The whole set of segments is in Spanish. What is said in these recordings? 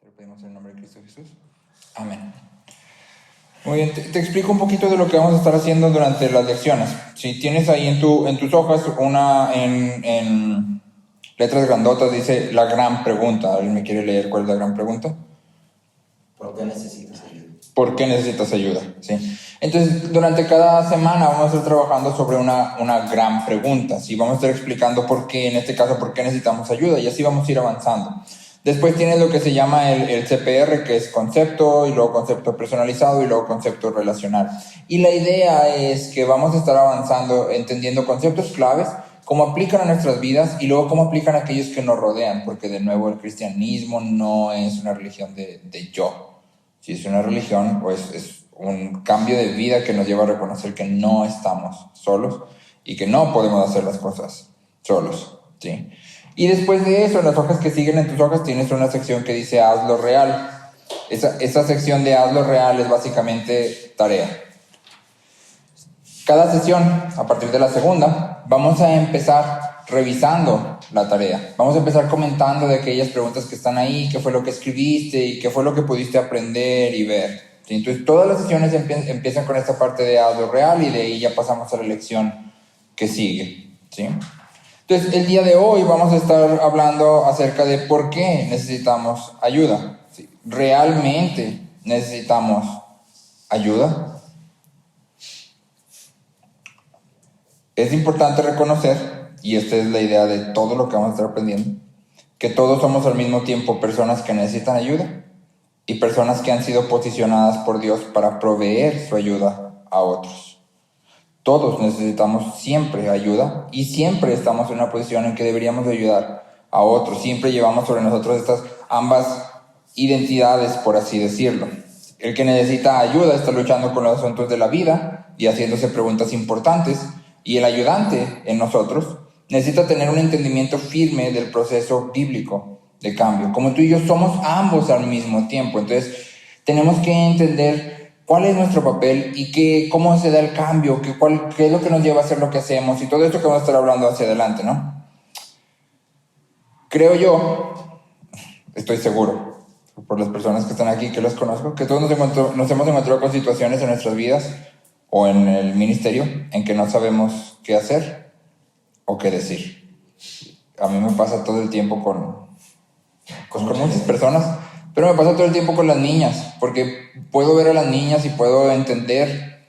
Lo pedimos en el nombre de Cristo Jesús. Amén. Muy bien, te explico un poquito de lo que vamos a estar haciendo durante las lecciones. Si tienes ahí en tus hojas una en letras grandotas dice la gran pregunta. ¿Alguien me quiere leer cuál es la gran pregunta? ¿Por qué necesitas ayuda? ¿Por qué necesitas ayuda? ¿Sí? Entonces, durante cada semana vamos a estar trabajando sobre una gran pregunta. ¿Sí? Vamos a estar explicando por qué, en este caso, por qué necesitamos ayuda, y así vamos a ir avanzando. Después tienes lo que se llama el CPR, que es concepto, y luego concepto personalizado, y luego concepto relacional. Y la idea es que vamos a estar avanzando, entendiendo conceptos claves, cómo aplican a nuestras vidas, y luego cómo aplican a aquellos que nos rodean, porque de nuevo el cristianismo no es una religión de yo. Si es una religión, pues es un cambio de vida que nos lleva a reconocer que no estamos solos y que no podemos hacer las cosas solos, ¿sí? Y después de eso, en las hojas que siguen en tus hojas tienes una sección que dice hazlo real. Esa sección de hazlo real es básicamente tarea. Cada sesión, a partir de la segunda, vamos a empezar revisando la tarea. Vamos a empezar comentando de aquellas preguntas que están ahí, qué fue lo que escribiste y qué fue lo que pudiste aprender y ver. ¿Sí? Entonces, todas las sesiones empiezan con esta parte de hazlo real y de ahí ya pasamos a la lección que sigue. ¿Sí? Entonces, el día de hoy vamos a estar hablando acerca de por qué necesitamos ayuda. ¿Sí? ¿Realmente necesitamos ayuda? Es importante reconocer, y esta es la idea de todo lo que vamos a estar aprendiendo, que todos somos al mismo tiempo personas que necesitan ayuda y personas que han sido posicionadas por Dios para proveer su ayuda a otros. Todos necesitamos siempre ayuda y siempre estamos en una posición en que deberíamos de ayudar a otros. Siempre llevamos sobre nosotros estas ambas identidades, por así decirlo. El que necesita ayuda está luchando con los asuntos de la vida y haciéndose preguntas importantes. Y el ayudante en nosotros necesita tener un entendimiento firme del proceso bíblico de cambio. Como tú y yo somos ambos al mismo tiempo, entonces tenemos que entender cuál es nuestro papel y cómo se da el cambio, qué es lo que nos lleva a hacer lo que hacemos y todo esto que vamos a estar hablando hacia adelante, ¿no? Creo yo, estoy seguro, por las personas que están aquí, que los conozco, que todos nos hemos encontrado con situaciones en nuestras vidas o en el ministerio en que no sabemos qué hacer o qué decir. A mí me pasa todo el tiempo con muchas personas, pero me pasa todo el tiempo con las niñas, porque puedo ver a las niñas y puedo entender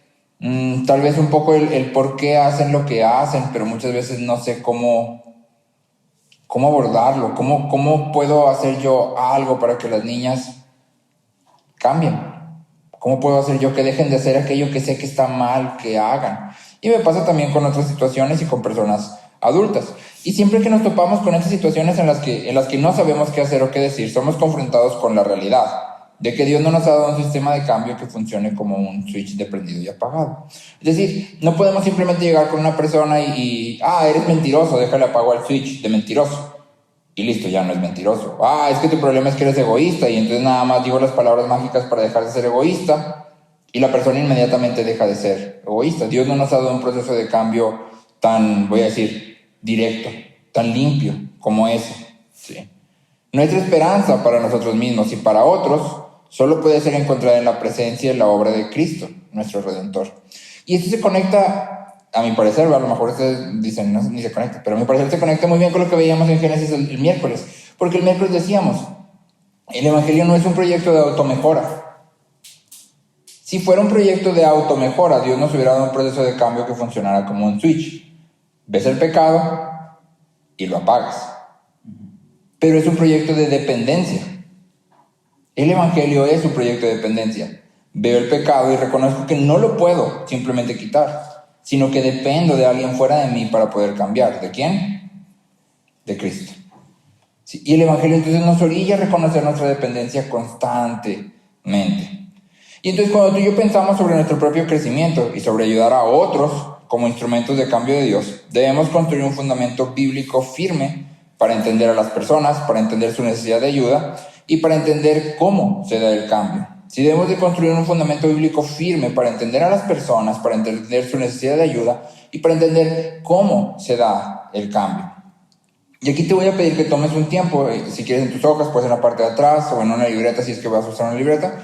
tal vez un poco el por qué hacen lo que hacen, pero muchas veces no sé cómo abordarlo, cómo puedo hacer yo algo para que las niñas cambien. ¿Cómo puedo hacer yo que dejen de hacer aquello que sé que está mal que hagan? Y me pasa también con otras situaciones y con personas adultas. Y siempre que nos topamos con estas situaciones en las que no sabemos qué hacer o qué decir, somos confrontados con la realidad de que Dios no nos ha dado un sistema de cambio que funcione como un switch de prendido y apagado. Es decir, no podemos simplemente llegar con una persona y eres mentiroso, déjale apago al switch de mentiroso. Y listo, ya no es mentiroso. Es que tu problema es que eres egoísta y entonces nada más digo las palabras mágicas para dejar de ser egoísta y la persona inmediatamente deja de ser egoísta. Dios no nos ha dado un proceso de cambio tan, voy a decir, directo, tan limpio como ese. ¿Sí? Nuestra esperanza para nosotros mismos y para otros solo puede ser encontrada en la presencia y la obra de Cristo, nuestro Redentor. Y esto se conecta, a mi parecer, a lo mejor ustedes dicen, no, ni se conecta, pero a mi parecer se conecta muy bien con lo que veíamos en Génesis el miércoles. Porque el miércoles decíamos, el Evangelio no es un proyecto de automejora. Si fuera un proyecto de automejora, Dios nos hubiera dado un proceso de cambio que funcionara como un switch. Ves el pecado y lo apagas. Pero es un proyecto de dependencia. El Evangelio es un proyecto de dependencia. Veo el pecado y reconozco que no lo puedo simplemente quitar, sino que dependo de alguien fuera de mí para poder cambiar. ¿De quién? De Cristo. Sí, y el Evangelio entonces nos orilla a reconocer nuestra dependencia constantemente. Y entonces cuando tú y yo pensamos sobre nuestro propio crecimiento y sobre ayudar a otros como instrumentos de cambio de Dios, debemos construir un fundamento bíblico firme para entender a las personas, para entender su necesidad de ayuda y para entender cómo se da el cambio. Si debemos de construir un fundamento bíblico firme para entender a las personas, para entender su necesidad de ayuda y para entender cómo se da el cambio. Y aquí te voy a pedir que tomes un tiempo, si quieres en tus hojas, pues en la parte de atrás o en una libreta, si es que vas a usar una libreta,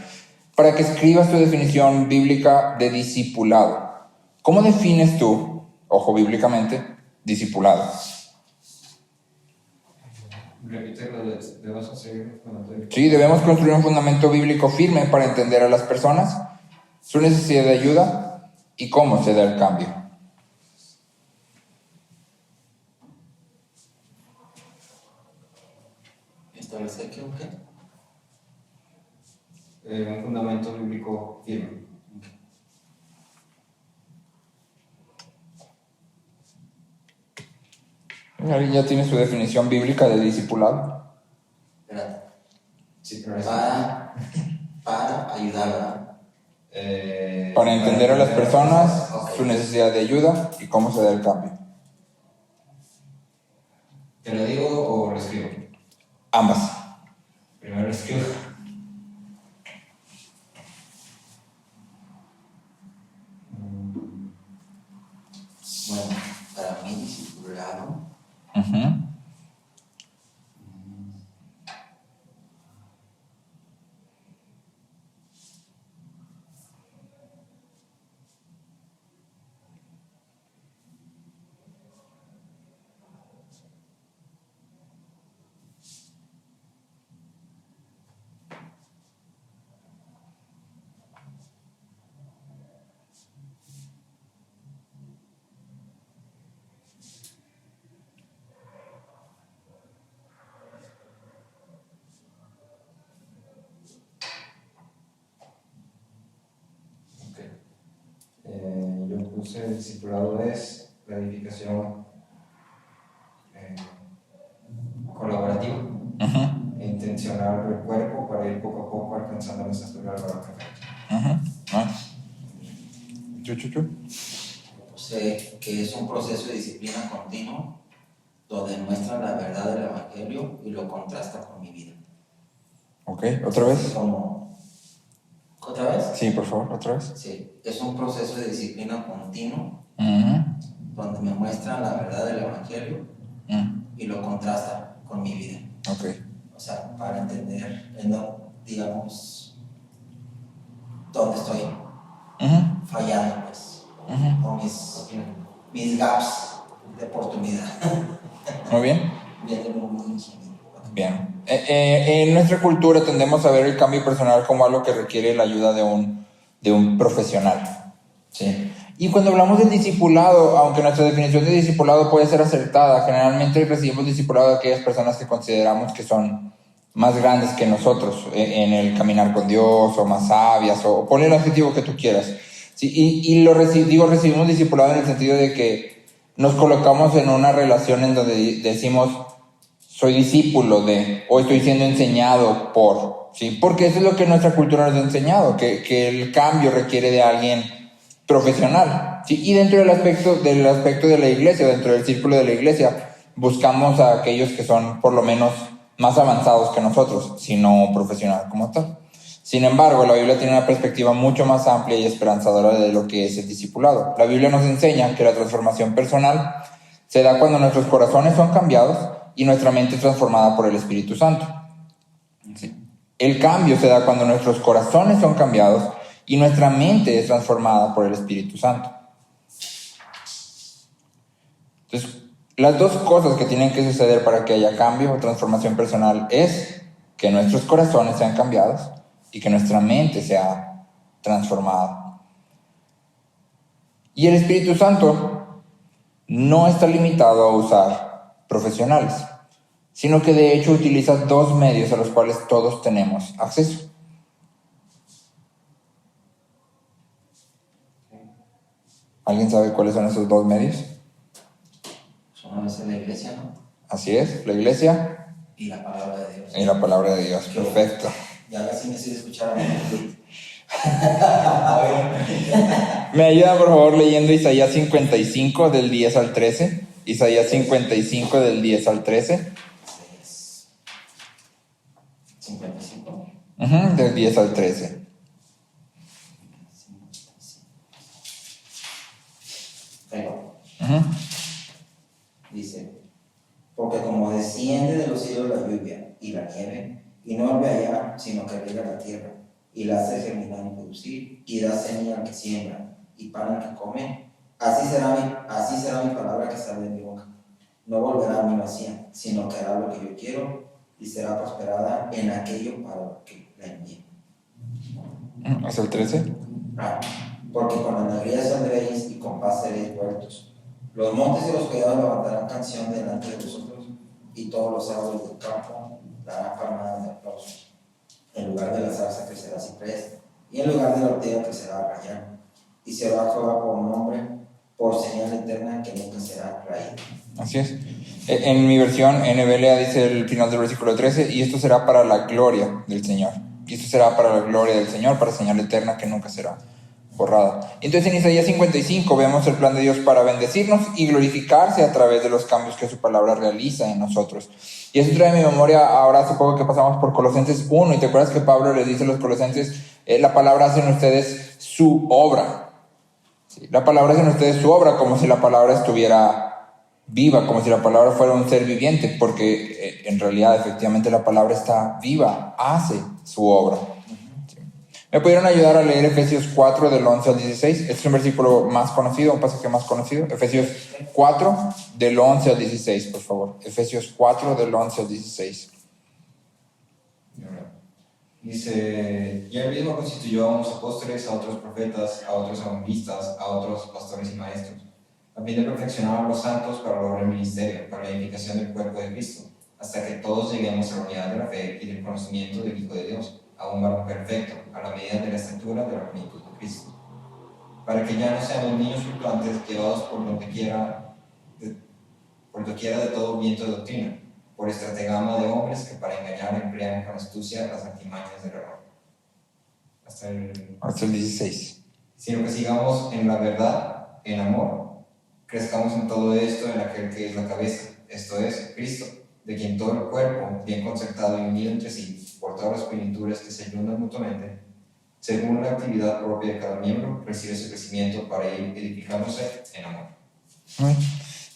para que escribas tu definición bíblica de discipulado. ¿Cómo defines tú, ojo bíblicamente, discipulado? Repítelo, debemos hacer Sí, debemos construir un fundamento bíblico firme para entender a las personas, su necesidad de ayuda y cómo se da el cambio. ¿Establecer qué objeto? un fundamento bíblico firme. ¿Alguien ya tiene su definición bíblica de discipulado? Espérate. Sí, pero es Para ayudar, ¿verdad? Para entender a las personas, su necesidad de ayuda y cómo se da el cambio. ¿Te lo digo o lo escribo? Ambas. Primero lo escribo. Bueno, para mí discipulado Ujú. Yo puse el discipulado es la edificación colaborativa Ujú. e intencional del cuerpo para ir poco a poco alcanzando la estatura del varón perfecto. Chu. puse que es un proceso de disciplina continuo donde muestra la verdad del Evangelio y lo contrasta con mi vida. Ok, ¿otra vez? ¿Otra vez? Sí, por favor, otra vez. Sí, es un proceso de disciplina continuo Ujú. donde me muestra la verdad del Evangelio y lo contrasta con mi vida. Ok. O sea, para entender, digamos, dónde estoy Ujú. fallando, pues, Ujú. o mis gaps de oportunidad. Muy bien. Viéndolo muy ingeniero. Bien. En nuestra cultura tendemos a ver el cambio personal como algo que requiere la ayuda de un profesional. ¿Sí? Y cuando hablamos del discipulado, aunque nuestra definición de discipulado puede ser acertada, generalmente recibimos discipulado de aquellas personas que consideramos que son más grandes que nosotros en el caminar con Dios, o más sabias, o ponle el adjetivo que tú quieras. ¿Sí? Y recibimos discipulado en el sentido de que nos colocamos en una relación en donde decimos, soy discípulo de, o estoy siendo enseñado por, ¿sí? Porque eso es lo que nuestra cultura nos ha enseñado, que el cambio requiere de alguien profesional, ¿sí? Y dentro del aspecto de la iglesia, dentro del círculo de la iglesia, buscamos a aquellos que son por lo menos más avanzados que nosotros, si no profesional como tal. Sin embargo, la Biblia tiene una perspectiva mucho más amplia y esperanzadora de lo que es el discipulado. La Biblia nos enseña que la transformación personal se da cuando nuestros corazones son cambiados y nuestra mente es transformada por el Espíritu Santo. ¿Sí? El cambio se da cuando nuestros corazones son cambiados y nuestra mente es transformada por el Espíritu Santo. Entonces, las dos cosas que tienen que suceder para que haya cambio o transformación personal es que nuestros corazones sean cambiados y que nuestra mente sea transformada. Y el Espíritu Santo no está limitado a usar profesionales, sino que de hecho utiliza dos medios a los cuales todos tenemos acceso. ¿Alguien sabe cuáles son esos dos medios? Una vez en la iglesia, ¿no? Así es, la iglesia Y la palabra de Dios. y la palabra de Dios. Perfecto. Ya casi me estoy escuchando. Me ayuda por favor leyendo Isaías 55 del 10 al 13. Isaías 55 del 10 al 13. 55. Del 10 al 13. Pero Uh-huh. dice, porque como vuelve allá, sino que riega la tierra, y la hace germinar y producir, y da semilla al que siembra, y pan al que come. Así será mi palabra que sale de mi boca. No volverá a mí vacía, sino que hará lo que yo quiero, y será prosperada en aquello para lo que la envíe. Hasta el 13. Porque con alegría saldréis y con paz seréis vueltos. Los montes y los collados levantarán canción delante de vosotros, y todos los árboles del campo darán palmadas de aplauso. En lugar de la zarza crecerá ciprés, y en lugar de la ortiga crecerá rayán. Y será Jehová por nombre, por señal eterna que nunca será raída. Así es. En mi versión, NBLA dice el final del versículo 13, y esto será para la gloria del Señor. Y esto será para la gloria del Señor, para señal eterna que nunca será borrada. Entonces en Isaías 55 vemos el plan de Dios para bendecirnos y glorificarse a través de los cambios que su palabra realiza en nosotros. Y eso trae a mi memoria ahora hace poco que pasamos por Colosenses 1, y te acuerdas que Pablo le dice a los colosenses, la palabra hace en ustedes su obra. Sí, la palabra hace en ustedes su obra, como si la palabra estuviera viva, como si la palabra fuera un ser viviente, porque en realidad efectivamente la palabra está viva, hace su obra. Sí. ¿Me pudieron ayudar a leer Efesios 4 del 11 al 16? Este es un versículo más conocido, un pasaje más conocido. Efesios 4 del 11 al 16, por favor. Efesios 4 del 11 al 16. Dice, y él mismo constituyó a unos apóstoles, a otros profetas, a otros evangelistas, a otros pastores y maestros, a fin de perfeccionar a los santos para la obra del ministerio, para la edificación del cuerpo de Cristo, hasta que todos lleguemos a la unidad de la fe y del conocimiento del Hijo de Dios, a un varón perfecto, a la medida de la estatura de la plenitud de Cristo, para que ya no seamos niños fluctuantes llevados por doquiera de todo viento de doctrina, por estratagema de hombres que para engañar emplean con astucia las artimañas del error. Hasta el 16. Sino que sigamos en la verdad, en amor, crezcamos en todo esto en aquel que es la cabeza, esto es, Cristo, de quien todo el cuerpo, bien concertado y unido entre sí, por todas las coyunturas que se ayudan mutuamente, según la actividad propia de cada miembro, recibe su crecimiento para ir edificándose en amor.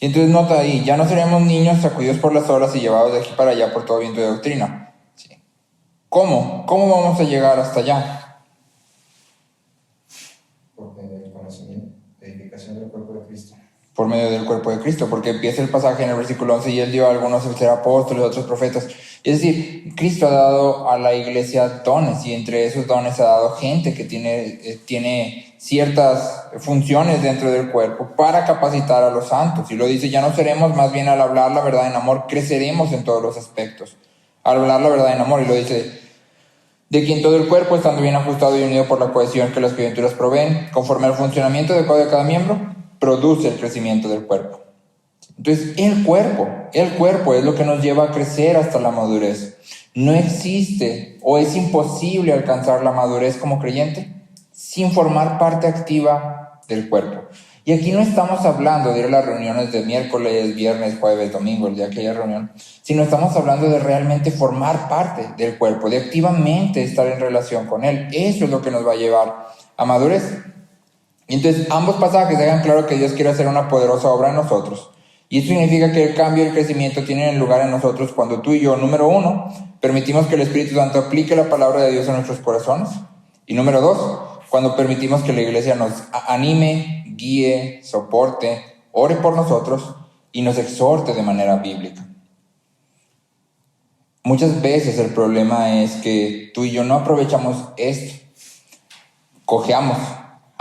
Y entonces nota ahí, ya no seremos niños sacudidos por las olas y llevados de aquí para allá por todo viento de doctrina. ¿Sí? ¿Cómo? ¿Cómo vamos a llegar hasta allá? Por medio del conocimiento, la edificación del cuerpo de Cristo. Por medio del cuerpo de Cristo, porque empieza el pasaje en el versículo 11, y él dio a algunos a ser apóstoles, a otros profetas. Es decir, Cristo ha dado a la iglesia dones, y entre esos dones ha dado gente que tiene ciertas funciones dentro del cuerpo para capacitar a los santos. Y lo dice, ya no seremos, más bien al hablar la verdad en amor, creceremos en todos los aspectos. Al hablar la verdad en amor, y lo dice, de quien todo el cuerpo, estando bien ajustado y unido por la cohesión que las coyunturas proveen, conforme al funcionamiento adecuado de cada miembro, produce el crecimiento del cuerpo. Entonces, el cuerpo es lo que nos lleva a crecer hasta la madurez. No existe o es imposible alcanzar la madurez como creyente sin formar parte activa del cuerpo. Y aquí no estamos hablando de ir a las reuniones de miércoles, viernes, jueves, domingo, el día que haya reunión, sino estamos hablando de realmente formar parte del cuerpo, de activamente estar en relación con él. Eso es lo que nos va a llevar a madurez. Y entonces ambos pasajes dejan claro que Dios quiere hacer una poderosa obra en nosotros. Y eso significa que el cambio y el crecimiento tienen lugar en nosotros cuando tú y yo, número 1, permitimos que el Espíritu Santo aplique la palabra de Dios en nuestros corazones. Y número 2, cuando permitimos que la iglesia nos anime, guíe, soporte, ore por nosotros y nos exhorte de manera bíblica. Muchas veces el problema es que tú y yo no aprovechamos esto. Cojeamos.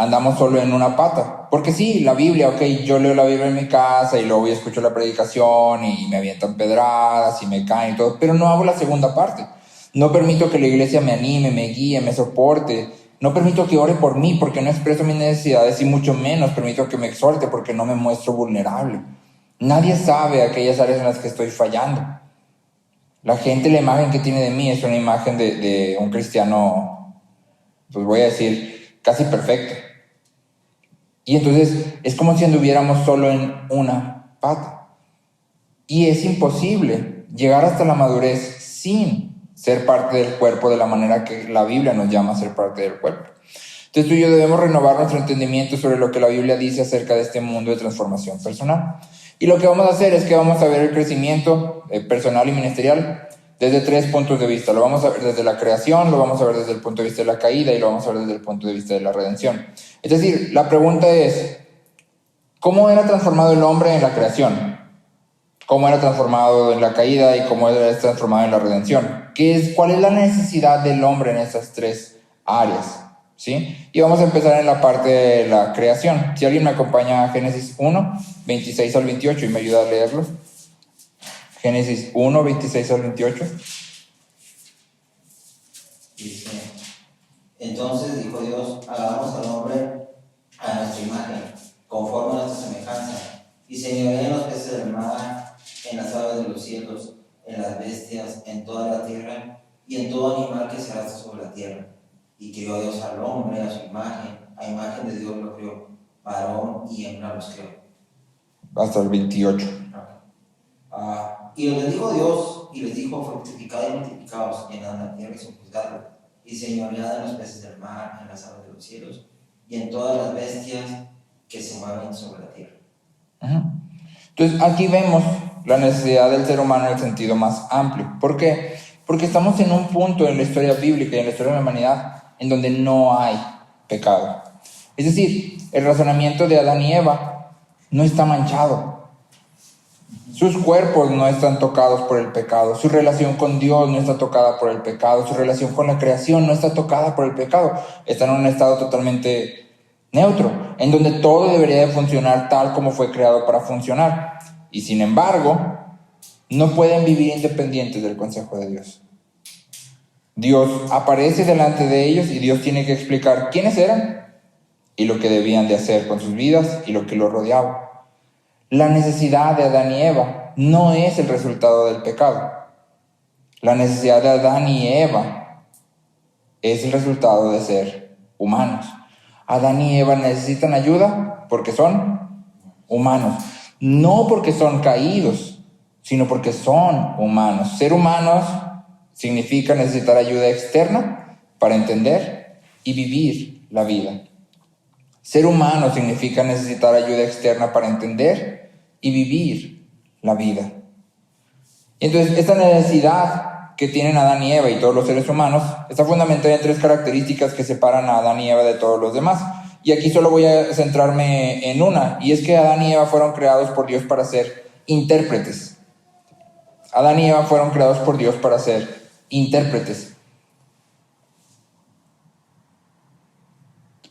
Andamos solo en una pata. Porque sí, la Biblia, yo leo la Biblia en mi casa y luego escucho la predicación y me avientan pedradas y me caen y todo, pero no hago la segunda parte. No permito que la iglesia me anime, me guíe, me soporte. No permito que ore por mí porque no expreso mis necesidades, y mucho menos permito que me exhorte porque no me muestro vulnerable. Nadie sabe aquellas áreas en las que estoy fallando. La gente, la imagen que tiene de mí es una imagen de un cristiano, pues voy a decir, casi perfecto. Y entonces es como si anduviéramos solo en una pata. Y es imposible llegar hasta la madurez sin ser parte del cuerpo de la manera que la Biblia nos llama a ser parte del cuerpo. Entonces tú y yo debemos renovar nuestro entendimiento sobre lo que la Biblia dice acerca de este mundo de transformación personal. Y lo que vamos a hacer es que vamos a ver el crecimiento personal y ministerial desde 3 puntos de vista. Lo vamos a ver desde la creación, lo vamos a ver desde el punto de vista de la caída y lo vamos a ver desde el punto de vista de la redención. Es decir, la pregunta es, ¿cómo era transformado el hombre en la creación? ¿Cómo era transformado en la caída y cómo era transformado en la redención? ¿Cuál es la necesidad del hombre en esas 3 áreas? ¿Sí? Y vamos a empezar en la parte de la creación. Si alguien me acompaña a Génesis 1, 26 al 28 y me ayuda a leerlo. Génesis 1, 26 al 28. Dice, entonces dijo Dios, hagamos al hombre a nuestra imagen, conforme a nuestra semejanza, y señorea en los peces del mar, en las aves de los cielos, en las bestias, en toda la tierra, y en todo animal que se arrastra sobre la tierra. Y crió Dios al hombre a su imagen, a imagen de Dios lo crió, varón y hembra los creó. Hasta el 28. Y les dijo Dios, y les dijo, fructificad y multiplicaos, llenad la tierra y sojuzgadla, y señoread en los peces del mar, en las aves de los cielos, y en todas las bestias que se mueven sobre la tierra. Entonces aquí vemos la necesidad del ser humano en el sentido más amplio. ¿Por qué? Porque estamos en un punto en la historia bíblica y en la historia de la humanidad en donde no hay pecado. Es decir, el razonamiento de Adán y Eva no está manchado. Sus cuerpos no están tocados por el pecado. Su relación con Dios no está tocada por el pecado. Su relación con la creación no está tocada por el pecado. Está en un estado totalmente neutro, en donde todo debería de funcionar tal como fue creado para funcionar. Y sin embargo, no pueden vivir independientes del consejo de Dios. Dios aparece delante de ellos y Dios tiene que explicar quiénes eran y lo que debían de hacer con sus vidas y lo que los rodeaba. La necesidad de Adán y Eva no es el resultado del pecado. La necesidad de Adán y Eva es el resultado de ser humanos. Adán y Eva necesitan ayuda porque son humanos. No porque son caídos, sino porque son humanos. Ser humanos significa necesitar ayuda externa para entender y vivir la vida. Ser humano significa necesitar ayuda externa para entender y vivir la vida. Y entonces esta necesidad que tienen Adán y Eva y todos los seres humanos está fundamentada en 3 características que separan a Adán y Eva de todos los demás. Y aquí solo voy a centrarme en una, y es que Adán y Eva fueron creados por Dios para ser intérpretes. Adán y Eva fueron creados por Dios para ser intérpretes.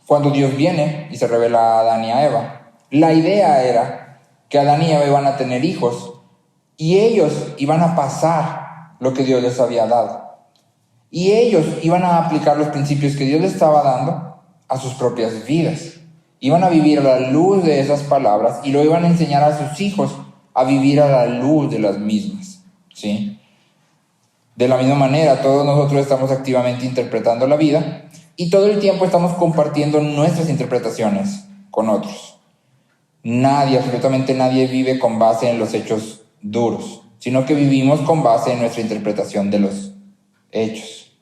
Cuando Dios viene y se revela a Adán y a Eva, la idea era que Adán y Eva iban a tener hijos y ellos iban a pasar lo que Dios les había dado. Y ellos iban a aplicar los principios que Dios les estaba dando a sus propias vidas. Iban a vivir a la luz de esas palabras y lo iban a enseñar a sus hijos a vivir a la luz de las mismas, ¿sí? De la misma manera, todos nosotros estamos activamente interpretando la vida y todo el tiempo estamos compartiendo nuestras interpretaciones con otros. Nadie, absolutamente nadie vive con base en los hechos duros, sino que vivimos con base en nuestra interpretación de los hechos.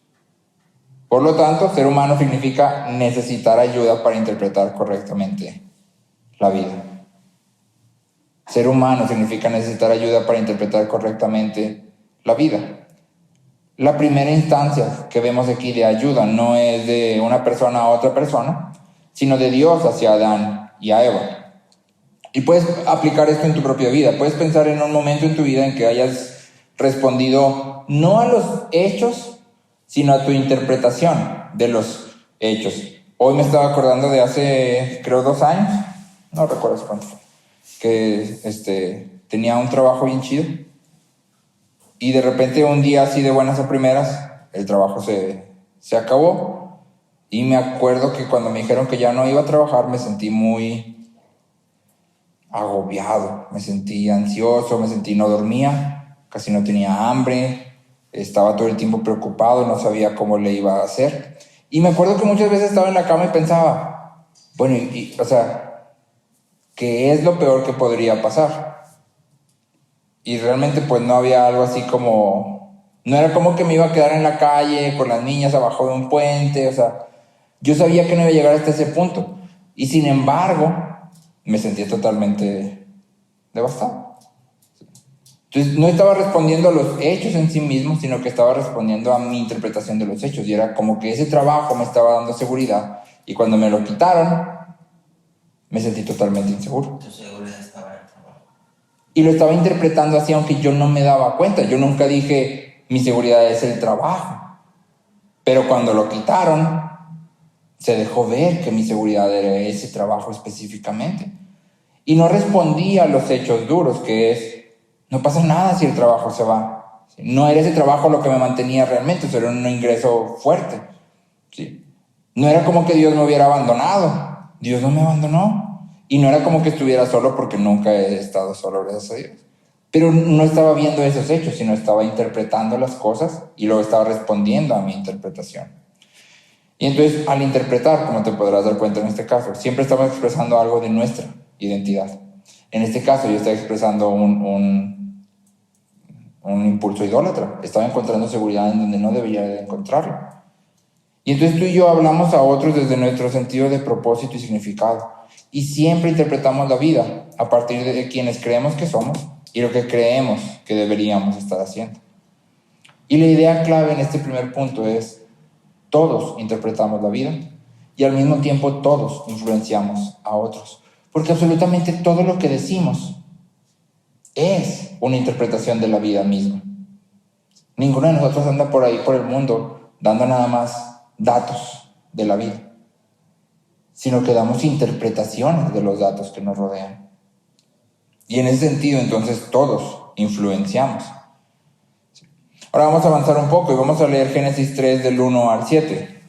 Por lo tanto, ser humano significa necesitar ayuda para interpretar correctamente la vida. Ser humano significa necesitar ayuda para interpretar correctamente la vida. La primera instancia que vemos aquí de ayuda no es de una persona a otra persona, sino de Dios hacia Adán y a Eva. Y puedes aplicar esto en tu propia vida. Puedes pensar en un momento en tu vida en que hayas respondido no a los hechos, sino a tu interpretación de los hechos. Hoy me estaba acordando de hace, creo, 2 años, no recuerdo cuánto fue, que tenía un trabajo bien chido. Y de repente un día así de buenas a primeras, el trabajo se acabó. Y me acuerdo que cuando me dijeron que ya no iba a trabajar, me sentí muy agobiado, me sentí ansioso, no dormía, casi no tenía hambre, estaba todo el tiempo preocupado, no sabía cómo le iba a hacer. Y me acuerdo que muchas veces estaba en la cama y pensaba, bueno, ¿qué es lo peor que podría pasar? Y realmente pues no había algo así como, no era como que me iba a quedar en la calle con las niñas abajo de un puente, yo sabía que no iba a llegar hasta ese punto. Y sin embargo, me sentía totalmente devastado. Entonces no estaba respondiendo a los hechos en sí mismos, sino que estaba respondiendo a mi interpretación de los hechos. Y era como que ese trabajo me estaba dando seguridad. Y cuando me lo quitaron, me sentí totalmente inseguro. Tu seguridad estaba en el trabajo. Y lo estaba interpretando así, aunque yo no me daba cuenta. Yo nunca dije, mi seguridad es el trabajo. Pero cuando lo quitaron, se dejó ver que mi seguridad era ese trabajo específicamente. Y no respondí a los hechos duros, que es, no pasa nada si el trabajo se va. No era ese trabajo lo que me mantenía realmente, eso era un ingreso fuerte. ¿Sí? No era como que Dios me hubiera abandonado. Dios no me abandonó. Y no era como que estuviera solo, porque nunca he estado solo, gracias a Dios. Pero no estaba viendo esos hechos, sino estaba interpretando las cosas y luego estaba respondiendo a mi interpretación. Y entonces, al interpretar, como te podrás dar cuenta en este caso, siempre estamos expresando algo de nuestra identidad. En este caso, yo estaba expresando un impulso idólatra. Estaba encontrando seguridad en donde no debería de encontrarlo. Y entonces tú y yo hablamos a otros desde nuestro sentido de propósito y significado. Y siempre interpretamos la vida a partir de quienes creemos que somos y lo que creemos que deberíamos estar haciendo. Y la idea clave en este primer punto es, todos interpretamos la vida y al mismo tiempo todos influenciamos a otros. Porque absolutamente todo lo que decimos es una interpretación de la vida misma. Ninguno de nosotros anda por ahí, por el mundo, dando nada más datos de la vida, sino que damos interpretaciones de los datos que nos rodean. Y en ese sentido, entonces, todos influenciamos. Ahora vamos a avanzar un poco y vamos a leer Génesis 3 del 1 al 7.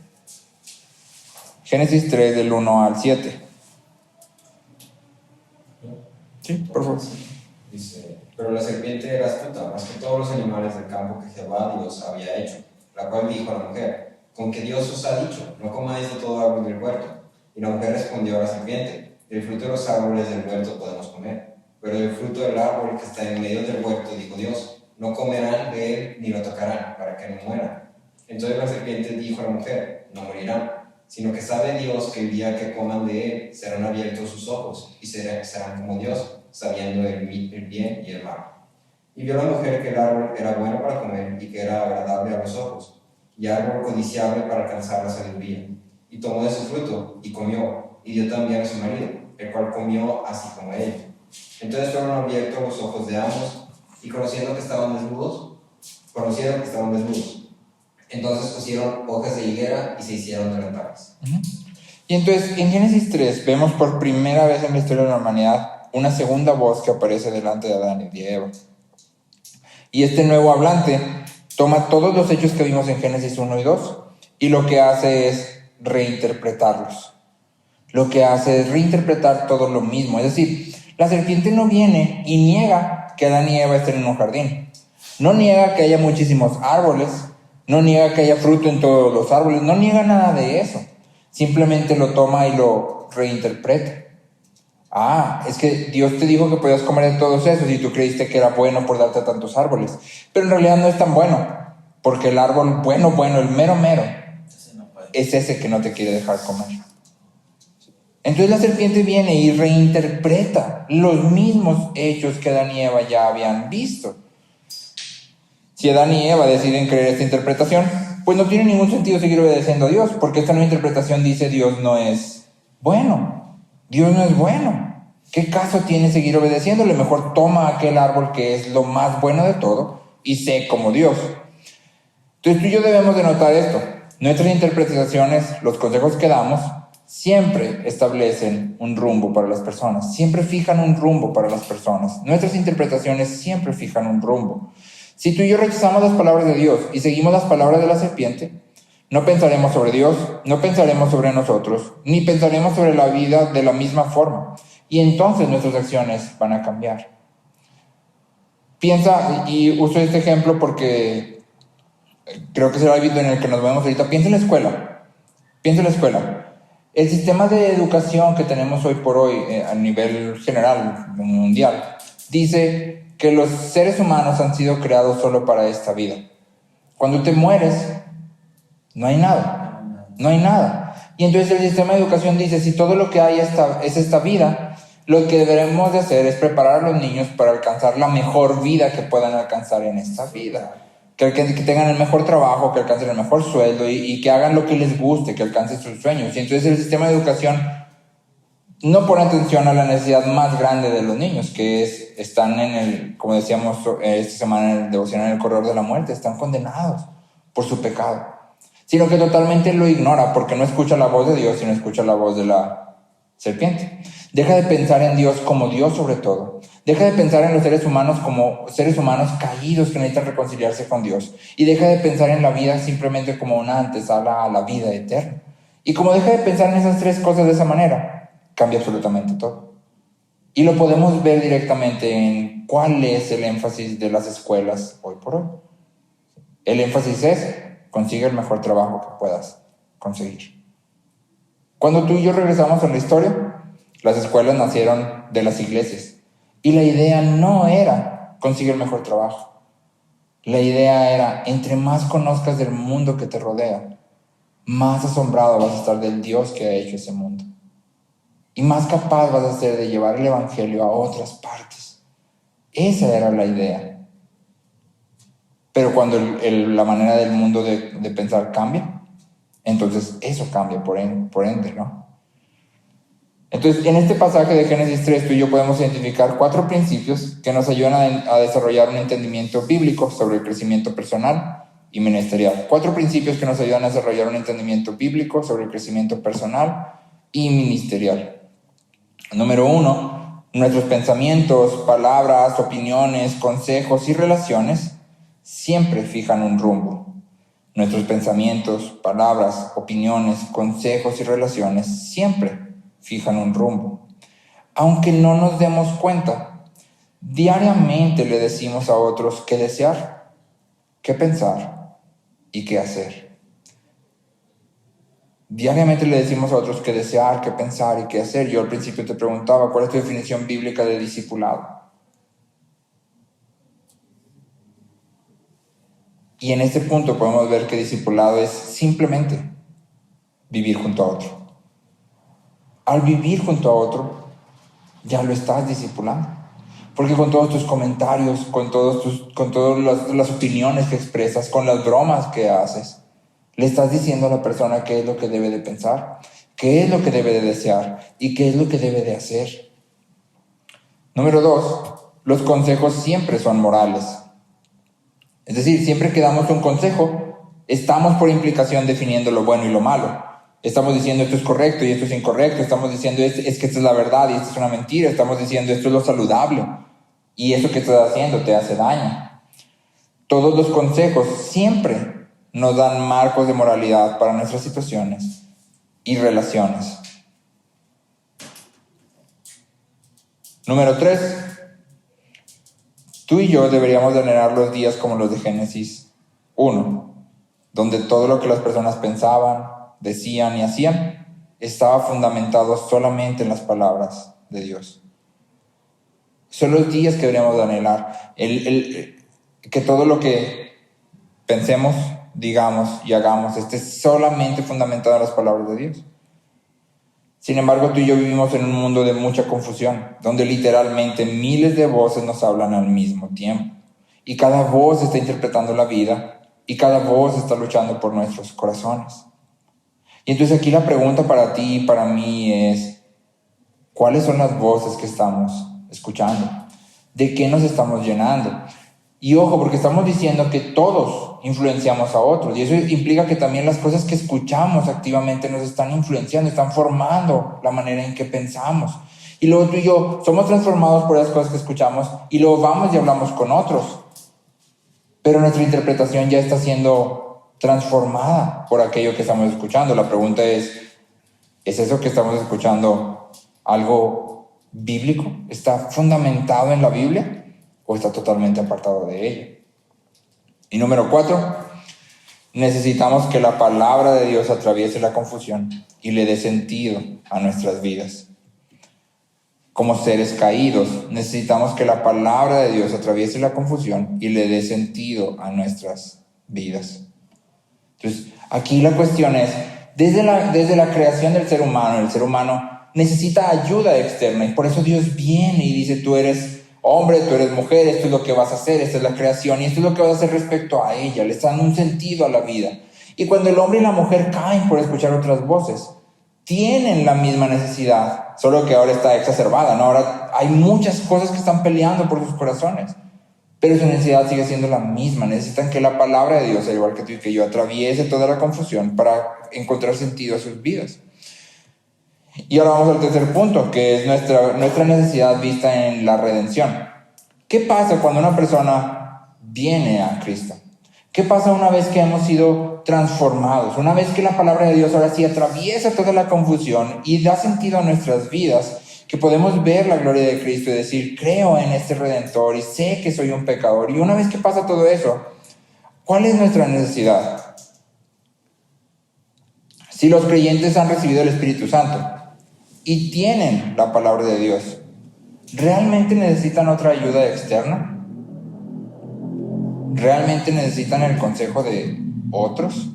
Génesis 3 del 1 al 7. Sí, por favor. Dice, pero la serpiente era astuta, más que todos los animales del campo que Jehová Dios había hecho, la cual dijo a la mujer, con que Dios os ha dicho, no comáis de todo árbol del huerto. Y la mujer respondió a la serpiente, del fruto de los árboles del huerto podemos comer, pero del fruto del árbol que está en medio del huerto, dijo Dios, no comerán de él ni lo tocarán, para que no mueran. Entonces la serpiente dijo a la mujer, no morirán, sino que sabe Dios que el día que coman de él serán abiertos sus ojos y serán como Dios, sabiendo el bien y el mal. Y vio la mujer que el árbol era bueno para comer y que era agradable a los ojos, y árbol codiciable para alcanzar la sabiduría. Y tomó de su fruto y comió, y dio también a su marido, el cual comió así como ella. Entonces fueron abiertos los ojos de ambos, y conocieron que estaban desnudos. Entonces cosieron hojas de higuera y se hicieron delantales. Y entonces, en Génesis 3, vemos por primera vez en la historia de la humanidad una segunda voz que aparece delante de Adán y de Eva. Y este nuevo hablante toma todos los hechos que vimos en Génesis 1 y 2 y lo que hace es reinterpretarlos. Lo que hace es reinterpretar todo lo mismo. Es decir, la serpiente no viene y niega que Adán y Eva estén en un jardín. No niega que haya muchísimos árboles, no niega que haya fruto en todos los árboles, no niega nada de eso. Simplemente lo toma y lo reinterpreta. Es que Dios te dijo que podías comer de todos esos y tú creíste que era bueno por darte tantos árboles. Pero en realidad no es tan bueno, porque el árbol bueno, el mero, es ese que no te quiere dejar comer. Entonces la serpiente viene y reinterpreta los mismos hechos que Adán y Eva ya habían visto. Si Adán y Eva deciden creer esta interpretación, pues no tiene ningún sentido seguir obedeciendo a Dios, porque esta nueva interpretación dice Dios no es bueno. Dios no es bueno. ¿Qué caso tiene seguir obedeciéndole? Mejor toma aquel árbol que es lo más bueno de todo y sé como Dios. Entonces tú y yo debemos de notar esto. Nuestras interpretaciones, los consejos que damos, siempre establecen un rumbo para las personas. Siempre fijan un rumbo para las personas. Nuestras interpretaciones siempre fijan un rumbo. Si tú y yo rechazamos las palabras de Dios y seguimos las palabras de la serpiente, no pensaremos sobre Dios, no pensaremos sobre nosotros, ni pensaremos sobre la vida de la misma forma. Y entonces nuestras acciones van a cambiar. Piensa, y uso este ejemplo porque creo que será el video en el que nos vemos ahorita. Piensa en la escuela. El sistema de educación que tenemos hoy por hoy a nivel general, mundial, dice que los seres humanos han sido creados solo para esta vida. Cuando te mueres, no hay nada. Y entonces el sistema de educación dice, si todo lo que hay es esta vida, lo que debemos de hacer es preparar a los niños para alcanzar la mejor vida que puedan alcanzar en esta vida. Que tengan el mejor trabajo, que alcancen el mejor sueldo y que hagan lo que les guste, que alcancen sus sueños. Y entonces el sistema de educación no pone atención a la necesidad más grande de los niños, que están como decíamos esta semana en el devocional, en el corredor de la muerte, están condenados por su pecado. Sino que totalmente lo ignora porque no escucha la voz de Dios, sino escucha la voz de la serpiente. Deja de pensar en Dios como Dios sobre todo. Deja de pensar en los seres humanos como seres humanos caídos que necesitan reconciliarse con Dios. Y deja de pensar en la vida simplemente como una antesala a la vida eterna. Y como deja de pensar en esas tres cosas de esa manera, cambia absolutamente todo. Y lo podemos ver directamente en cuál es el énfasis de las escuelas hoy por hoy. El énfasis es: consigue el mejor trabajo que puedas conseguir. Cuando tú y yo regresamos a la historia, las escuelas nacieron de las iglesias. Y la idea no era conseguir el mejor trabajo. La idea era, entre más conozcas del mundo que te rodea, más asombrado vas a estar del Dios que ha hecho ese mundo. Y más capaz vas a ser de llevar el evangelio a otras partes. Esa era la idea. Pero cuando la manera del mundo de pensar cambia, entonces eso cambia por ende, ¿no? Entonces, en este pasaje de Génesis 3, tú y yo podemos identificar 4 principios que nos ayudan a desarrollar un entendimiento bíblico sobre el crecimiento personal y ministerial. 4 principios que nos ayudan a desarrollar un entendimiento bíblico sobre el crecimiento personal y ministerial. Número 1, nuestros pensamientos, palabras, opiniones, consejos y relaciones siempre fijan un rumbo. Nuestros pensamientos, palabras, opiniones, consejos y relaciones siempre fijan un rumbo. Aunque no nos demos cuenta, diariamente le decimos a otros qué desear, qué pensar y qué hacer. Diariamente le decimos a otros qué desear, qué pensar y qué hacer. Yo al principio te preguntaba, ¿cuál es tu definición bíblica de discipulado? Y en este punto podemos ver que discipulado es simplemente vivir junto a otro. Al vivir junto a otro, ya lo estás discipulando. Porque con todos tus comentarios, con todas las opiniones que expresas, con las bromas que haces, le estás diciendo a la persona qué es lo que debe de pensar, qué es lo que debe de desear y qué es lo que debe de hacer. Número 2, los consejos siempre son morales. Es decir, siempre que damos un consejo, estamos por implicación definiendo lo bueno y lo malo. Estamos diciendo esto es correcto y esto es incorrecto. Estamos diciendo es que esta es la verdad y esta es una mentira. Estamos diciendo esto es lo saludable y eso que estás haciendo te hace daño. Todos los consejos siempre nos dan marcos de moralidad para nuestras situaciones y relaciones. Número 3. Tú y yo deberíamos de anhelar los días como los de Génesis 1, donde todo lo que las personas pensaban, decían y hacían estaba fundamentado solamente en las palabras de Dios. Son los días que deberíamos de anhelar. Que todo lo que pensemos, digamos y hagamos esté solamente fundamentado en las palabras de Dios. Sin embargo, tú y yo vivimos en un mundo de mucha confusión, donde literalmente miles de voces nos hablan al mismo tiempo. Y cada voz está interpretando la vida y cada voz está luchando por nuestros corazones. Y entonces aquí la pregunta para ti y para mí es, ¿cuáles son las voces que estamos escuchando? ¿De qué nos estamos llenando? Y ojo, porque estamos diciendo que todos influenciamos a otros. Y eso implica que también las cosas que escuchamos activamente nos están influenciando, están formando la manera en que pensamos. Y luego tú y yo somos transformados por las cosas que escuchamos y luego vamos y hablamos con otros. Pero nuestra interpretación ya está siendo transformada por aquello que estamos escuchando. La pregunta ¿es eso que estamos escuchando algo bíblico? ¿Está fundamentado en la Biblia o está totalmente apartado de ella? Y número 4, necesitamos que la palabra de Dios atraviese la confusión y le dé sentido a nuestras vidas. Como seres caídos, necesitamos que la palabra de Dios atraviese la confusión y le dé sentido a nuestras vidas. Entonces, aquí la cuestión es, desde la creación del ser humano, el ser humano necesita ayuda externa, y por eso Dios viene y dice: tú eres hombre, tú eres mujer, esto es lo que vas a hacer, esta es la creación, y esto es lo que vas a hacer respecto a ella. Le está dando un sentido a la vida. Y cuando el hombre y la mujer caen por escuchar otras voces, tienen la misma necesidad, solo que ahora está exacerbada, ¿no? Ahora hay muchas cosas que están peleando por sus corazones, pero su necesidad sigue siendo la misma. Necesitan que la palabra de Dios, al igual que tú y que yo, atraviese toda la confusión para encontrar sentido a sus vidas. Y ahora vamos al tercer punto, que es nuestra necesidad vista en la redención. ¿Qué pasa cuando una persona viene a Cristo? ¿Qué pasa una vez que hemos sido transformados? Una vez que la palabra de Dios ahora sí atraviesa toda la confusión y da sentido a nuestras vidas, que podemos ver la gloria de Cristo y decir: creo en este Redentor y sé que soy un pecador. Y una vez que pasa todo eso, ¿cuál es nuestra necesidad? Si los creyentes han recibido el Espíritu Santo y tienen la palabra de Dios, ¿realmente necesitan otra ayuda externa? ¿Realmente necesitan el consejo de otros?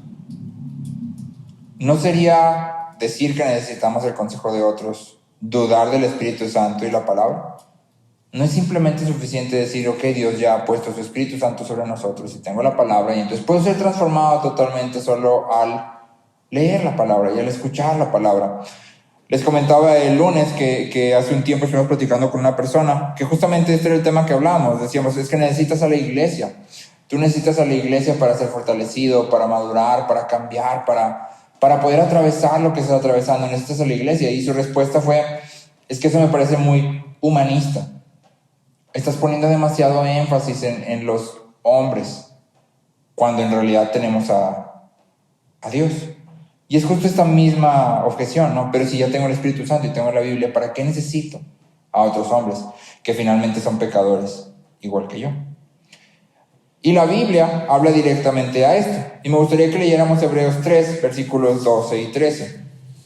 ¿No sería decir que necesitamos el consejo de otros dudar del Espíritu Santo y la palabra? No es simplemente suficiente decir: ok, Dios ya ha puesto su Espíritu Santo sobre nosotros y tengo la palabra, y entonces puedo ser transformado totalmente solo al leer la palabra y al escuchar la palabra. Les comentaba el lunes que hace un tiempo estuvimos platicando con una persona que justamente este era el tema que hablábamos. Decíamos: es que necesitas a la iglesia. Tú necesitas a la iglesia para ser fortalecido, para madurar, para cambiar, para poder atravesar lo que estás atravesando. Necesitas a la iglesia. Y su respuesta fue: es que eso me parece muy humanista. Estás poniendo demasiado énfasis en los hombres, cuando en realidad tenemos a Dios. Y es justo esta misma objeción, ¿no? Pero si ya tengo el Espíritu Santo y tengo la Biblia, ¿para qué necesito a otros hombres que finalmente son pecadores igual que yo? Y la Biblia habla directamente a esto. Y me gustaría que leyéramos Hebreos 3, versículos 12 y 13.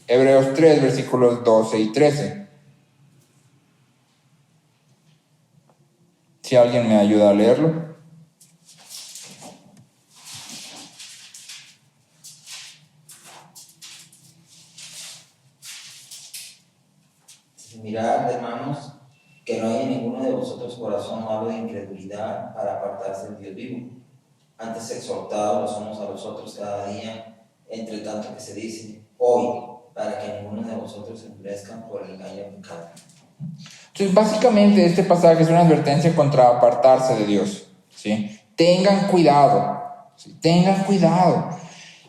Hebreos 3, versículos 12 y 13. Si alguien me ayuda a leerlo. Mirad, hermanos, que no hay en ninguno de vosotros corazón malo de incredulidad para apartarse del Dios vivo. Antes exhortados los unos a los otros cada día, entre tanto que se dice: hoy, para que ninguno de vosotros se endurezcan por el engaño del pecado. Entonces, básicamente este pasaje es una advertencia contra apartarse de Dios, ¿sí? Tengan cuidado, ¿sí? Tengan cuidado.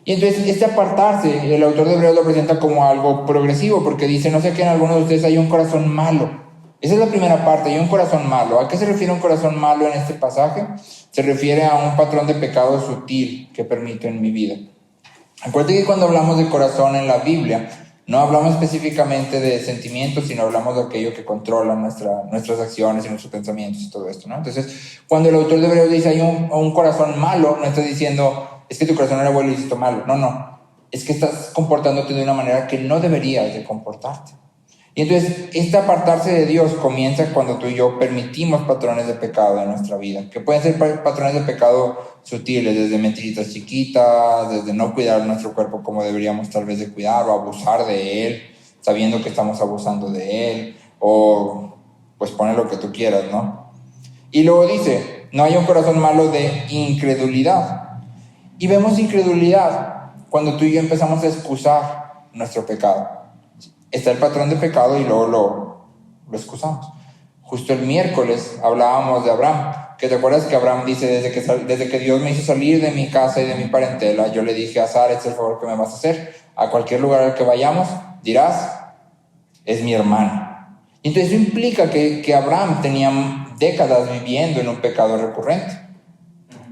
Y entonces este apartarse, el autor de Hebreos lo presenta como algo progresivo, porque dice: no sé que en algunos de ustedes hay un corazón malo. Esa es la primera parte, hay un corazón malo. ¿A qué se refiere un corazón malo en este pasaje? Se refiere a un patrón de pecado sutil que permito en mi vida. Acuérdate que cuando hablamos de corazón en la Biblia, no hablamos específicamente de sentimientos, sino hablamos de aquello que controla nuestras acciones y nuestros pensamientos y todo esto, ¿no? Entonces, cuando el autor de Hebreos dice: hay un corazón malo, no está diciendo: es que tu corazón era bueno y hiciste malo. No. Es que estás comportándote de una manera que no deberías de comportarte. Y entonces, este apartarse de Dios comienza cuando tú y yo permitimos patrones de pecado en nuestra vida, que pueden ser patrones de pecado sutiles, desde mentiritas chiquitas, desde no cuidar nuestro cuerpo como deberíamos tal vez de cuidar, o abusar de él, sabiendo que estamos abusando de él, o pues poner lo que tú quieras, ¿no? Y luego dice: no hay un corazón malo de incredulidad. Y vemos incredulidad cuando tú y yo empezamos a excusar nuestro pecado. Está el patrón de pecado y luego lo excusamos. Justo el miércoles hablábamos de Abraham, que te acuerdas que Abraham dice: desde que Dios me hizo salir de mi casa y de mi parentela, yo le dije a Sara: este es el favor que me vas a hacer. A cualquier lugar al que vayamos, dirás: es mi hermano. Y entonces eso implica que Abraham tenía décadas viviendo en un pecado recurrente.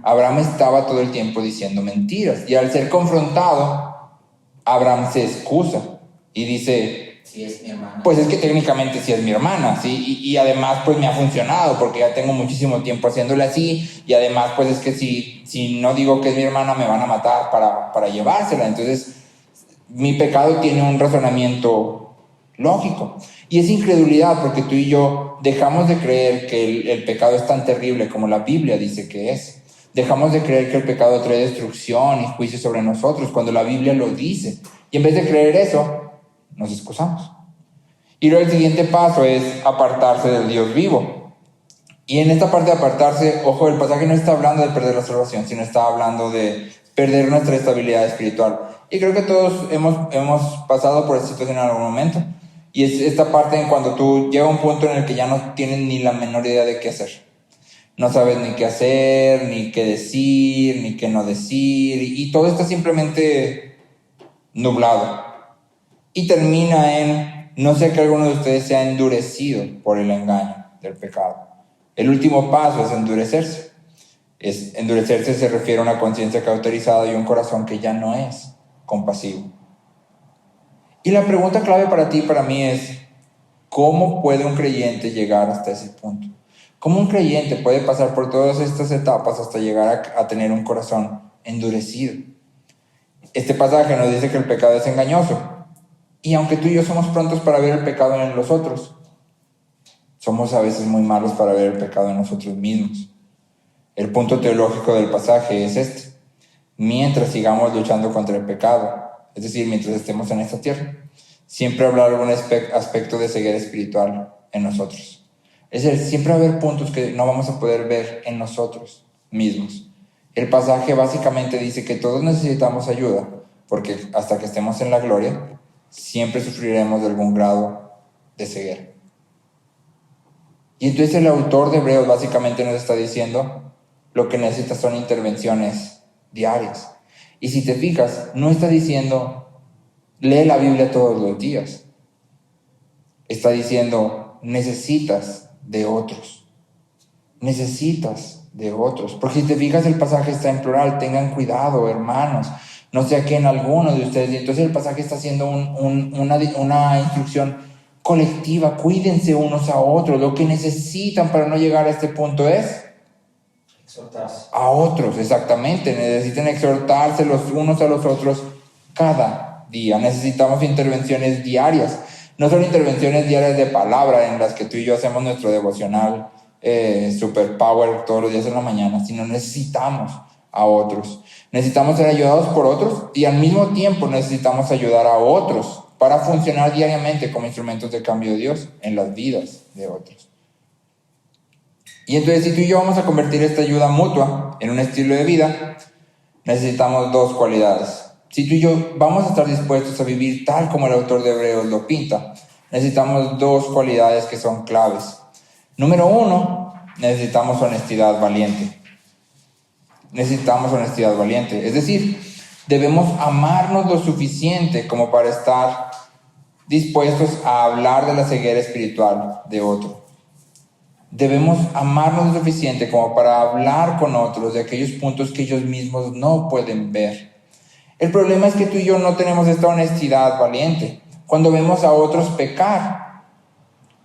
Abraham estaba todo el tiempo diciendo mentiras, y al ser confrontado, Abraham se excusa y dice: Si es mi hermana. Pues es que técnicamente sí es mi hermana, ¿sí? Y además pues me ha funcionado porque ya tengo muchísimo tiempo haciéndole así, y además pues es que si no digo que es mi hermana me van a matar para llevársela. Entonces mi pecado tiene un razonamiento lógico, y es incredulidad porque tú y yo dejamos de creer que el pecado es tan terrible como la Biblia dice que es. Dejamos de creer que el pecado trae destrucción y juicio sobre nosotros cuando la Biblia lo dice, y en vez de creer eso nos excusamos. Y luego el siguiente paso es apartarse del Dios vivo. Y en esta parte de apartarse, ojo, el pasaje no está hablando de perder la salvación, sino está hablando de perder nuestra estabilidad espiritual. Y creo que todos hemos pasado por esta situación en algún momento. Y es esta parte en cuando tú llega a un punto en el que ya no tienes ni la menor idea de qué hacer. No sabes ni qué hacer, ni qué decir, ni qué no decir. Y todo está simplemente nublado. Y termina en, no sé que alguno de ustedes se ha endurecido por el engaño del pecado. El último paso es endurecerse. Endurecerse se refiere a una conciencia cauterizada y un corazón que ya no es compasivo. Y la pregunta clave para ti y para mí es, ¿cómo puede un creyente llegar hasta ese punto? ¿Cómo un creyente puede pasar por todas estas etapas hasta llegar a tener un corazón endurecido? Este pasaje nos dice que el pecado es engañoso. Y aunque tú y yo somos prontos para ver el pecado en los otros, somos a veces muy malos para ver el pecado en nosotros mismos. El punto teológico del pasaje es este. Mientras sigamos luchando contra el pecado, es decir, mientras estemos en esta tierra, siempre habrá algún aspecto de ceguera espiritual en nosotros. Es decir, siempre va a haber puntos que no vamos a poder ver en nosotros mismos. El pasaje básicamente dice que todos necesitamos ayuda, porque hasta que estemos en la gloria, siempre sufriremos de algún grado de ceguera. Y entonces el autor de Hebreos básicamente nos está diciendo, lo que necesitas son intervenciones diarias. Y si te fijas, no está diciendo, lee la Biblia todos los días. Está diciendo, necesitas de otros. Necesitas de otros. Porque si te fijas, el pasaje está en plural. Tengan cuidado, hermanos. No sea que en alguno de ustedes. Y entonces el pasaje está haciendo una instrucción colectiva. Cuídense unos a otros. Lo que necesitan para no llegar a este punto es exhortarse a otros, exactamente. Necesitan exhortarse los unos a los otros cada día. Necesitamos intervenciones diarias. No son intervenciones diarias de palabra en las que tú y yo hacemos nuestro devocional super power todos los días en la mañana, sino necesitamos a otros. Necesitamos ser ayudados por otros y al mismo tiempo necesitamos ayudar a otros para funcionar diariamente como instrumentos de cambio de Dios en las vidas de otros. Y entonces, si tú y yo vamos a convertir esta ayuda mutua en un estilo de vida, necesitamos dos cualidades. Si tú y yo vamos a estar dispuestos a vivir tal como el autor de Hebreos lo pinta, necesitamos dos cualidades que son claves. Número uno, necesitamos honestidad valiente. Necesitamos honestidad valiente. Es decir, debemos amarnos lo suficiente como para estar dispuestos a hablar de la ceguera espiritual de otro. Debemos amarnos lo suficiente como para hablar con otros de aquellos puntos que ellos mismos no pueden ver. El problema es que tú y yo no tenemos esta honestidad valiente. Cuando vemos a otros pecar,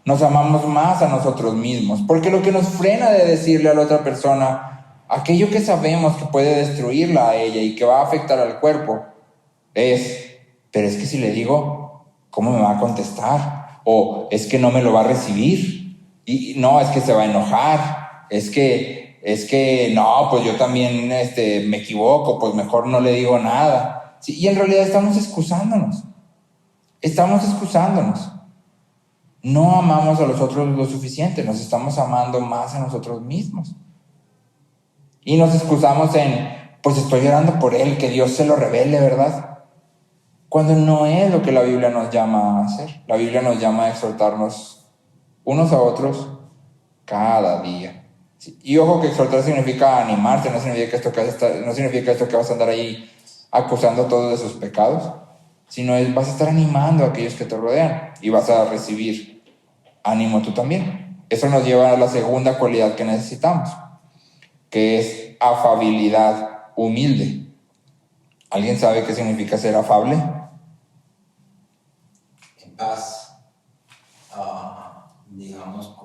nos amamos más a nosotros mismos, porque lo que nos frena de decirle a la otra persona aquello que sabemos que puede destruirla a ella y que va a afectar al cuerpo pero es que si le digo, ¿cómo me va a contestar? O es que no me lo va a recibir. Y no, es que se va a enojar, es que no, pues yo también me equivoco, pues mejor no le digo nada. Sí, y en realidad estamos excusándonos. No amamos a los otros lo suficiente, nos estamos amando más a nosotros mismos. Y nos excusamos pues estoy orando por él, que Dios se lo revele, ¿verdad? Cuando no es lo que la Biblia nos llama a hacer. La Biblia nos llama a exhortarnos unos a otros cada día. Sí. Y ojo que exhortar significa animarse, no significa esto que vas a andar ahí acusando a todos de sus pecados, sino vas a estar animando a aquellos que te rodean y vas a recibir ánimo tú también. Eso nos lleva a la segunda cualidad que necesitamos, que es afabilidad humilde. ¿Alguien sabe qué significa ser afable? en paz, digamos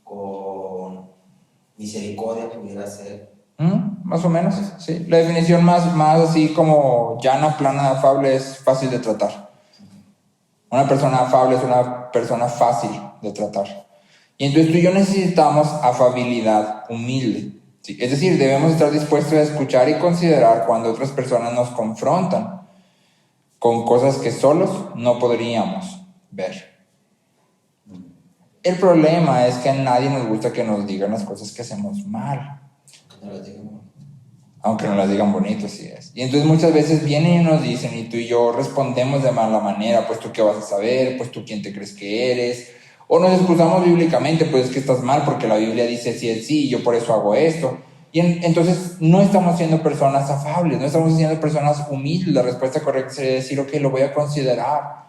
con misericordia pudiera ser. Más o menos, sí. La definición más así como llana, plana, afable es fácil de tratar. Una persona afable es una persona fácil de tratar. Y entonces tú y yo necesitamos afabilidad humilde. ¿Sí? Es decir, debemos estar dispuestos a escuchar y considerar cuando otras personas nos confrontan con cosas que solos no podríamos ver. El problema es que a nadie nos gusta que nos digan las cosas que hacemos mal, Que no lo digan. aunque nos las digan bonito, así es. Y entonces muchas veces vienen y nos dicen, y tú y yo respondemos de mala manera, pues tú qué vas a saber, pues tú quién te crees que eres, o nos excusamos bíblicamente, pues es que estás mal porque la Biblia dice sí es sí, y yo por eso hago esto. Y entonces no estamos siendo personas afables, no estamos siendo personas humildes. La respuesta correcta sería decir, ok, lo voy a considerar.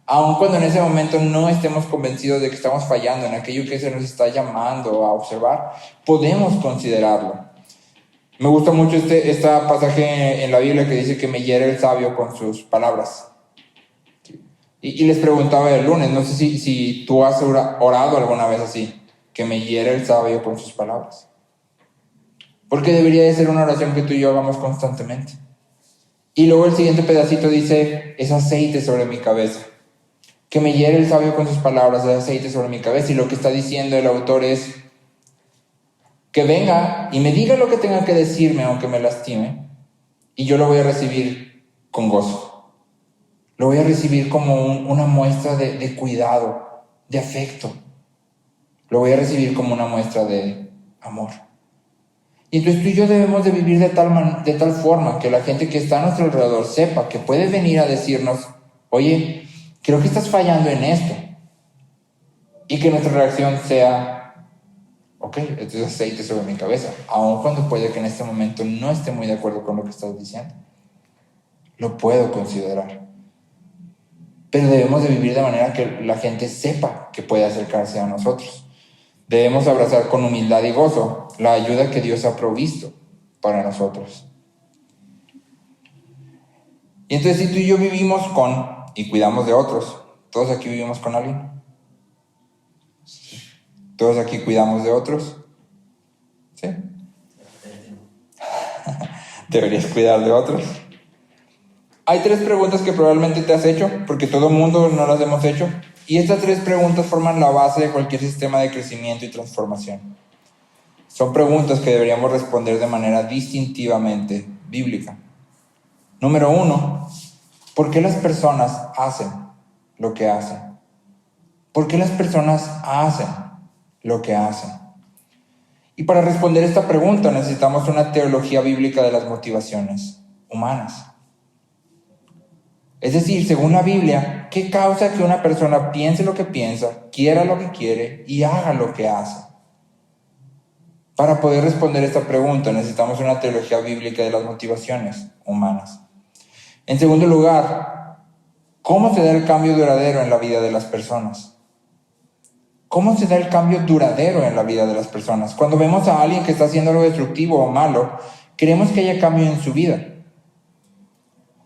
Aun cuando en ese momento no estemos convencidos de que estamos fallando en aquello que se nos está llamando a observar, podemos considerarlo. Me gusta mucho este pasaje en la Biblia que dice que me hiere el sabio con sus palabras. Y les preguntaba el lunes, no sé si tú has orado alguna vez así, que me hiere el sabio con sus palabras. Porque debería de ser una oración que tú y yo hagamos constantemente. Y luego el siguiente pedacito dice, es aceite sobre mi cabeza. Que me hiere el sabio con sus palabras, es aceite sobre mi cabeza. Y lo que está diciendo el autor es que venga y me diga lo que tenga que decirme, aunque me lastime, y yo lo voy a recibir con gozo. Lo voy a recibir como una muestra de cuidado, de afecto. Lo voy a recibir como una muestra de amor. Y entonces tú y yo debemos de vivir de tal forma que la gente que está a nuestro alrededor sepa que puede venir a decirnos, oye, creo que estás fallando en esto. Y que nuestra reacción sea, ok, esto es aceite sobre mi cabeza, aun cuando puede que en este momento no esté muy de acuerdo con lo que estás diciendo. Lo puedo considerar. Pero debemos de vivir de manera que la gente sepa que puede acercarse a nosotros. Debemos abrazar con humildad y gozo la ayuda que Dios ha provisto para nosotros. Y entonces si tú y yo vivimos con y cuidamos de otros, ¿todos aquí vivimos con alguien? ¿Todos aquí cuidamos de otros? ¿Sí? ¿Deberías cuidar de otros? Hay 3 preguntas que probablemente te has hecho, porque todo el mundo no las hemos hecho. Y estas 3 preguntas forman la base de cualquier sistema de crecimiento y transformación. Son preguntas que deberíamos responder de manera distintivamente bíblica. Número 1, ¿por qué las personas hacen lo que hacen? ¿Por qué las personas hacen lo que hacen? Y para responder esta pregunta necesitamos una teología bíblica de las motivaciones humanas. Es decir, según la Biblia, ¿qué causa que una persona piense lo que piensa, quiera lo que quiere y haga lo que hace? Para poder responder esta pregunta necesitamos una teología bíblica de las motivaciones humanas. En segundo lugar, ¿cómo se da el cambio duradero en la vida de las personas? ¿Cómo se da el cambio duradero en la vida de las personas? Cuando vemos a alguien que está haciendo algo destructivo o malo, queremos que haya cambio en su vida.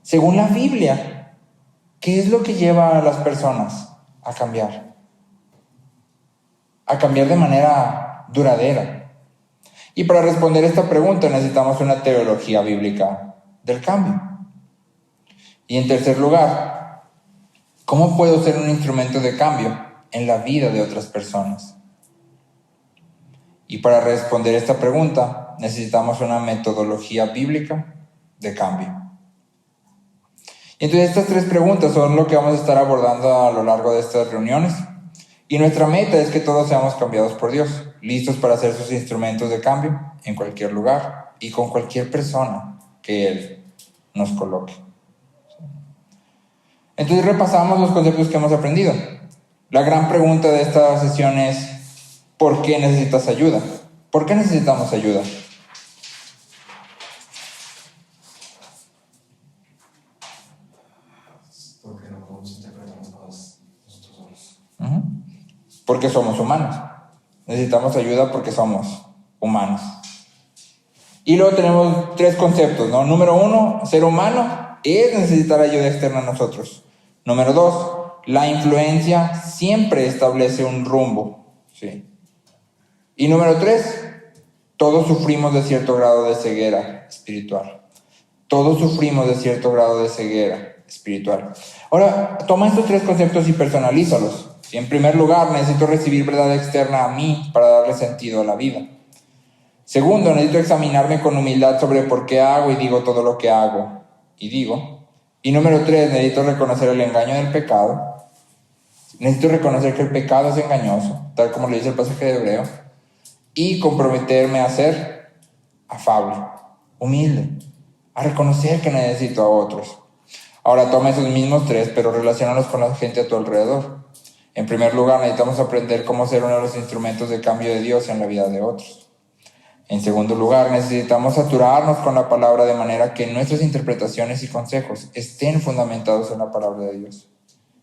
Según la Biblia, ¿qué es lo que lleva a las personas a cambiar? A cambiar de manera duradera. Y para responder esta pregunta necesitamos una teología bíblica del cambio. Y en tercer lugar, ¿cómo puedo ser un instrumento de cambio en la vida de otras personas? Y para responder esta pregunta necesitamos una metodología bíblica de cambio. Y entonces estas 3 preguntas son lo que vamos a estar abordando a lo largo de estas reuniones. Y nuestra meta es que todos seamos cambiados por Dios, listos para ser sus instrumentos de cambio en cualquier lugar y con cualquier persona que Él nos coloque. Entonces repasamos los conceptos que hemos aprendido. La gran pregunta de esta sesión es, ¿por qué necesitas ayuda? ¿Por qué necesitamos ayuda? Porque no podemos interpretar las cosas nosotros solos. Porque somos humanos. Necesitamos ayuda porque somos humanos. Y luego tenemos 3 conceptos, ¿no? Número 1, ser humano es necesitar ayuda externa a nosotros. Número 2, la influencia siempre establece un rumbo, ¿sí? Y número 3, todos sufrimos de cierto grado de ceguera espiritual. Todos sufrimos de cierto grado de ceguera espiritual. Ahora, toma estos 3 conceptos y personalízalos. En primer lugar, necesito recibir verdad externa a mí para darle sentido a la vida. Segundo, necesito examinarme con humildad sobre por qué hago y digo todo lo que hago y digo. Y número 3, necesito reconocer el engaño del pecado Necesito reconocer que el pecado es engañoso, tal como lo dice el pasaje de Hebreo, y comprometerme a ser afable, humilde, a reconocer que necesito a otros. Ahora toma esos mismos tres, pero relaciónalos con la gente a tu alrededor. En primer lugar, necesitamos aprender cómo ser uno de los instrumentos de cambio de Dios en la vida de otros. En segundo lugar, necesitamos saturarnos con la palabra de manera que nuestras interpretaciones y consejos estén fundamentados en la palabra de Dios.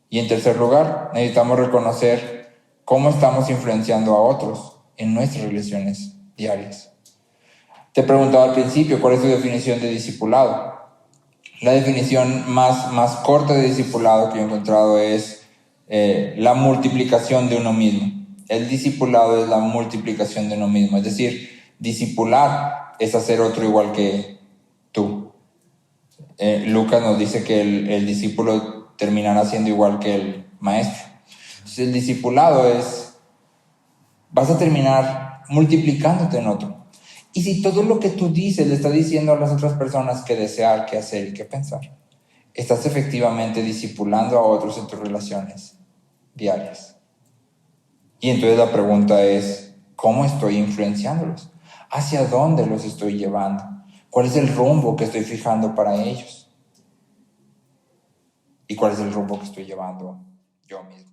Y en tercer lugar, necesitamos reconocer cómo estamos influenciando a otros en nuestras relaciones diarias. Te preguntaba al principio, ¿cuál es tu definición de discipulado? La definición más corta de discipulado que yo he encontrado es la multiplicación de uno mismo. El discipulado es la multiplicación de uno mismo. Es decir, discipular es hacer otro igual que tú. Lucas nos dice que el discípulo terminará siendo igual que el maestro. Entonces el discipulado es, vas a terminar multiplicándote en otro. Y si todo lo que tú dices le está diciendo a las otras personas qué desear, qué hacer y qué pensar, estás efectivamente discipulando a otros en tus relaciones diarias. Y entonces la pregunta es, ¿cómo estoy influenciándolos? ¿Hacia dónde los estoy llevando? ¿Cuál es el rumbo que estoy fijando para ellos? ¿Y cuál es el rumbo que estoy llevando yo mismo?